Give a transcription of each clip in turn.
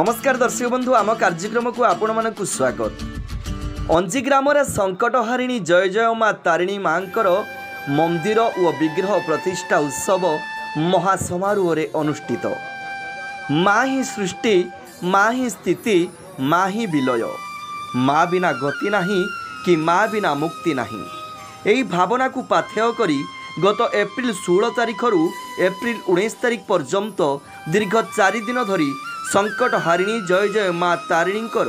नमस्कार दर्शक बंधु आम कार्यक्रम को आपण मानक स्वागत। अंजी ग्राम संकटहारिणी जय जय माँ तारिणी मांकर मंदिर और विग्रह प्रतिष्ठा उत्सव महासमारोह रे अनुष्ठित। माँ ही सृष्टि, माँ ही स्थिति, माँ ही विलय, माँ बिना गति नहीं कि माँ बिना मुक्ति नहीं। यही भावना को पाथेय करी गत एप्रिल 16 तारिख रु एप्रिल 19 तारिख पर्यंत दीर्घ 4 दिन धरी संकटहारिणी जय जय माँ तारिणीकर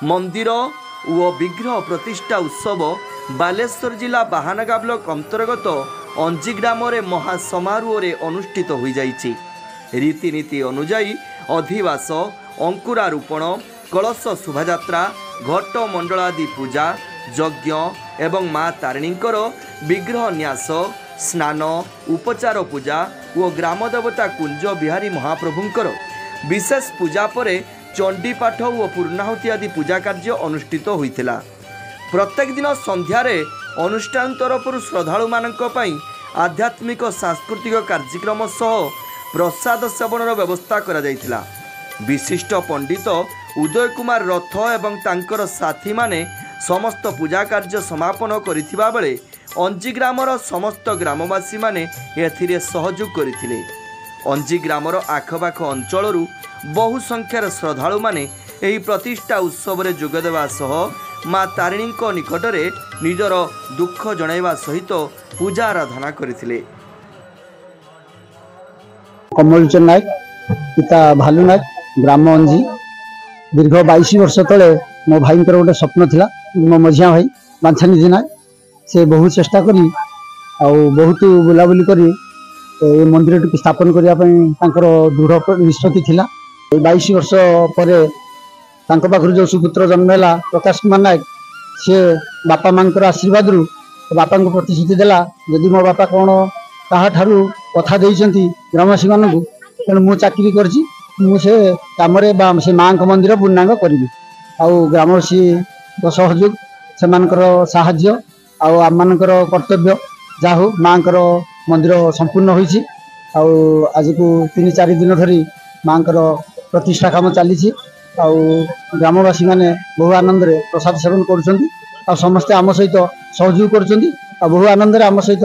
मंदिर और विग्रह प्रतिष्ठा उत्सव बालेश्वर जिला बाहानगा ब्लॉक अंतर्गत अंजी ग्राम महासमारोह रे अनुष्ठित हो जाइछि। रीतिनीति अनुजाई अधिवास, अंकुरारोपण, कलश शोभायात्रा, घट मंडलादि पूजा, यज्ञ एवं माँ तारिणीकर विग्रह न्यास, स्नान, उपचार पूजा और ग्रामदेवता कुंज बिहारी महाप्रभुंकर विशेष पूजा परे चंडीपाठ और पूर्णाहुति आदि पूजा कार्य अनुष्ठित होइथिला। प्रत्येक दिन संध्यारे अनुष्ठान तरफ श्रद्धालु मानक पई आध्यात्मिक सांस्कृतिक कार्यक्रम सह प्रसाद सेवनर व्यवस्था करा जाइथिला। विशिष्ट पंडित उदय कुमार रथ एवं तांकर साथी माने समस्त पूजा कार्य समापन करिथिबा बेले अंजी ग्रामर समस्त ग्रामवासी माने एथिरे सहयोग करथिले। अंजी ग्रामर आखपाख अंचल बहु संख्यार श्रद्धालु माने एही प्रतिष्ठा उत्सव रे जोग देवा सह माँ तारिणी निकट रे निजर दुख जणाइबा सहित पूजा आराधना करथिले। कमलचंद नायक पिता भालू नायक ग्राम अंजी दीर्घ 22 वर्ष तले मो भाई गोटे स्वप्न थिला। मो मझिया भाई बांछानी नायक से बहुत चेष्टा करी बहुत बुलाबुली करी मंदिर टी स्थापन करने दृढ़ निष्पत्ति थिला। 22 वर्ष पर पाखर जो सुपुत्र जन्म है प्रकाश कुमार नायक सी बापा माँ आशीर्वाद रु बापा को प्रतिश्रुति देला जदि मो बापा कौन ताहारू कथा देइछंती ग्रामवासी मानू तेणु मु चाकरी करछि से काम से माँ मंदिर पूर्णांग करी ग्रामवासी सहयोग से साहाय्य आम मानकर कर्तव्य जहा हो माँ मंदिर संपूर्ण होइछि। आज को 3-4 दिन धरी माँ प्रतिष्ठा काम चली ग्रामवासी माने बहु आनंद रे प्रसाद सेवन कर समस्ते आम सहित सहयोग कर बहु आनंद रे आम सहित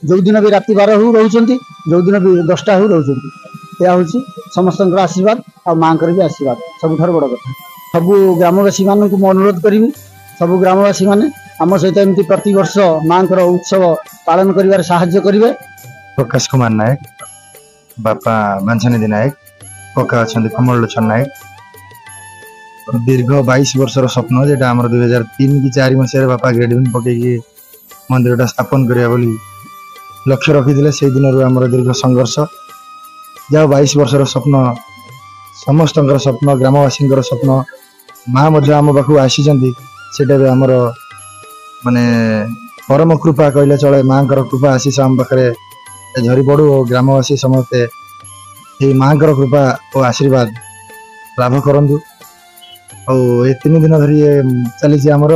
जो दिन भी राति 12 हो रोचंती जो दिन भी 10टा हो रोचंती या होछि समस्त आशीर्वाद और माँ भी आशीर्वाद सबुठार बड़ कथा। सबू ग्रामवासी मान को अनुरोध करी सबू ग्रामवासी माने आम सहित एमती प्रति वर्ष माँ उत्सव पालन करिवार साहाय्य करिवे। प्रकाश कुमार नायक बापा बांछानी नायक कका अच्छा कमलचंद नायक दीर्घ 22 वर्षर स्वप्न जेटा आम 2003 कि 4 मसीह बापा ग्रेडविन पकईकि मंदिरटा स्थापन करिया बोली लक्ष्य रखी से दिन आम दीर्घ संघर्ष जहाँ 22 वर्षर स्वप्न समस्त स्वप्न ग्रामवासी स्वप्न माँ आम पाखु आसी आमर माने परम कृपा कहले चले माँ कृपा आशीष आम पाखे झरी पड़ू और ग्रामवासी समस्ते ये माँ कृपा और आशीर्वाद लाभ करूँ। और 3 दिन धरी चली आमर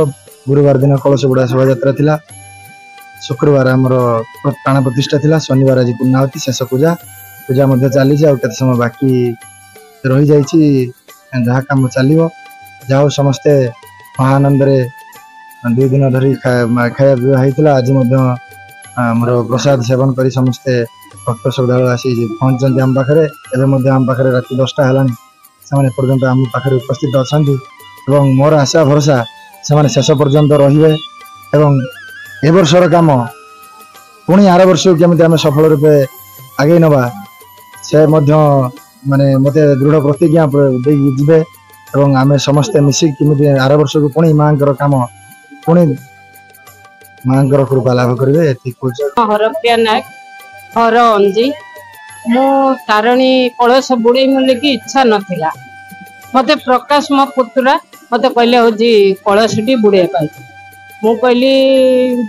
गुरुवार दिन कलश बुड़ा शोभा थिला, शुक्रवार आमर प्राण प्रतिष्ठा थिला, शनिवार आज पूर्णाहुति शेष पूजा चली केते समय बाकी रही जाइछि जहाँ काम चलियो जाओ समस्ते महानंद रे 2 दिन धरी खाया पीवा होता। आज आमर प्रसाद सेवन कर समस्ते भक्त श्रद्धालु आसी पहुँचते आम पाखे एवं आम पाखे राति 10टा है से पर्यंत आम पाखे उपस्थित अच्छा मोर आशा भरोसा से शेष पर्यंत रे ए वर्षर कम पुणी आर वर्ष केमी आम सफल रूपे आगे नवा से माने मत दृढ़ प्रतिज्ञा दे आम समस्ते मिसिक केमी आर वर्ष को पुणी माँ कम पुणी माँ कृपा लाभ करेंगे। हरप्रिया नायक हर अंजी मु तारिणी कलश बुड़े मुझे कि इच्छा नाला मत प्रकाश मो पुतुरा मत कहले हूँ कलशटी बुड़े मु कहली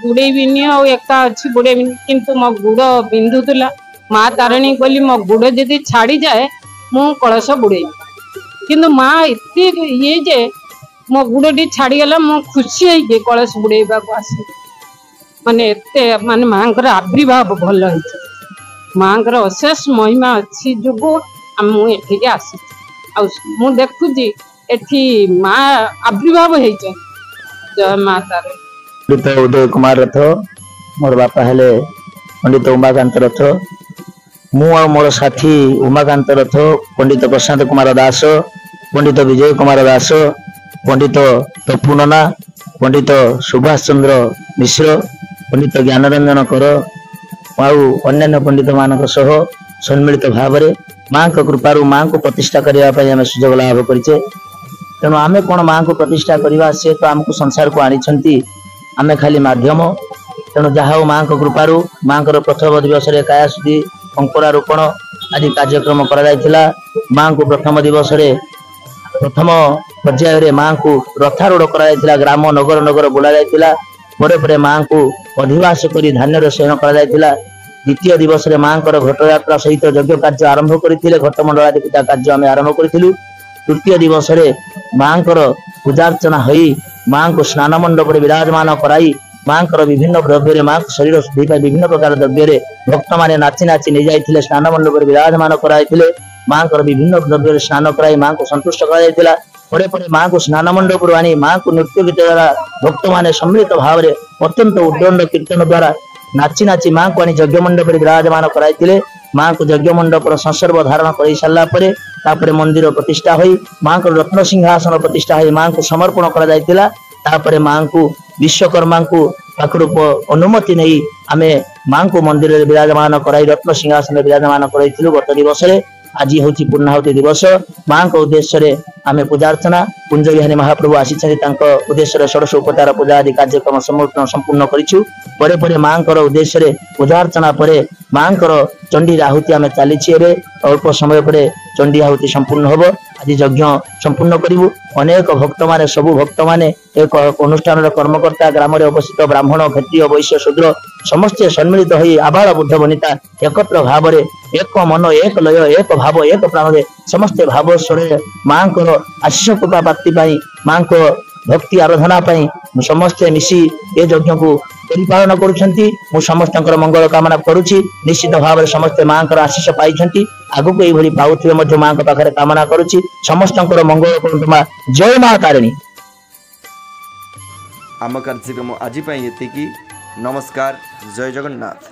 बुड़ेबिनी एका अच्छी बुड़ेबिनी किंतु मो गुड़ बिंधुला माँ तारिणी कहली मो गुड़ जदि छाड़ी जाए मु कलश बुड़े किंतु माँ एत ये जे मो गुड़टी छाड़गला मु खुशी है कलश बुड़ेबा को आस माने एते माने माँ आविर्भाव भल माँ अशेष महिमा अच्छी जो मुझे आसी मु देखुची एठी माँ आविर्भाव होइछ जय माँ तारिणी। पंडित उदय कुमार रथ मोर बापा हेले पंडित उमाकांत रथ मु और मोर साथी उमाकांत रथ पंडित प्रशांत कुमार दास पंडित विजय कुमार दास पंडित तपु नना पंडित सुभाष चंद्र मिश्र पंडित ज्ञानरंजन कर अन्य पंडित मान सह सम्मिलित भाव माँ कृपार माँ को प्रतिष्ठा करने आम सुजोग लाभ करें। तेणु आम कौन माँ को प्रतिष्ठा करवा सी तो आमको संसार को आनी आम खाली माध्यम। तेणु जहा माँ कृपार माँ प्रथम दिवस कायाशुद्धि अंकुरारोपण आदि कार्यक्रम करा माँ को प्रथम दिवस प्रथम पर्याय माँ को रथारूढ़ करा ग्राम नगर नगर बुला जाइतिला परे परे माँ को अधिवास कर धान्य सेवन करा द्वितीय दिवस माँ घटयात्रा सहित यज्ञ कार्य आरंभ करते घटमंडल आदि पूजा कार्य आम आरंभ करूँ। तृतीय दिवस माँ पूजार्चना हो माँ को स्नान मंडप विराजमान कराई माँ विभिन्न द्रव्य माँ शरीर शुद्धि विभिन्न प्रकार द्रव्य भक्त मैंने नाची नाची नहीं जाते स्नान मंडप विराजमान कराई माँ विभिन्न द्रव्य स्नान कराई माँ को संतुष्ट करा परे परे माँ को स्नान मंडप आनी माँ को नृत्य गीत द्वारा भक्त मैंने सम्मिलित भाव में अत्यंत उद्दंड कीर्तन द्वारा नाची नाची माँ को आनी यज्ञ मंडप विराजमान कराई माँ को यज्ञ मंडप संसर्ग धारण कर सारापर मंदिर प्रतिष्ठा हो माँ को रत्न सिंहासन प्रतिष्ठा हो माँ को समर्पण कर माँ को विश्वकर्मा को पाखु अनुमति नहीं आम माँ को मंदिर विराजमान कराई रत्न सिंहासन विराजमान कर गत दिवस आज हूँ पूर्णाहुति दिवस माँ को उद्देश्य आम पूजार्चना कुंज बिहारी महाप्रभु आसी उद्देश्य षोडश उपचार पूजा आदि कार्यक्रम संपूर्ण करूँ। परे परे माँ उद्देश्य पूजार्चना पर माँ चंडी आहुति आम चली अल्प समय पर चंडी आहुति संपूर्ण हम आज यज्ञ संपूर्ण करूँ। अनेक भक्त माने सबु भक्त माने एक अनुष्ठान कर्मकर्ता ग्राम अवस्थित ब्राह्मण क्षत्रिय वैश्य शूद्र समस्ते सम्मिलित हो आबाल बुद्ध वनिता एकत्र भाव एक मन एक लय एक भाव एक प्राण समस्ते भाव स्वर माँ को आशीष कृपा प्राप्ति माँ को भक्ति आराधना समस्ते मिसी ये यज्ञ को परिपालन करुँच समस्त मंगल कामना करुच्ची निश्चित भाव में समस्ते माँ आशीष पाई आगक ये पाथे माँ पाखे कामना करुच्ची समस्त मंगल करतु माँ जय माँ तारिणी। आम कार्यक्रम आज ये नमस्कार जय जगन्नाथ।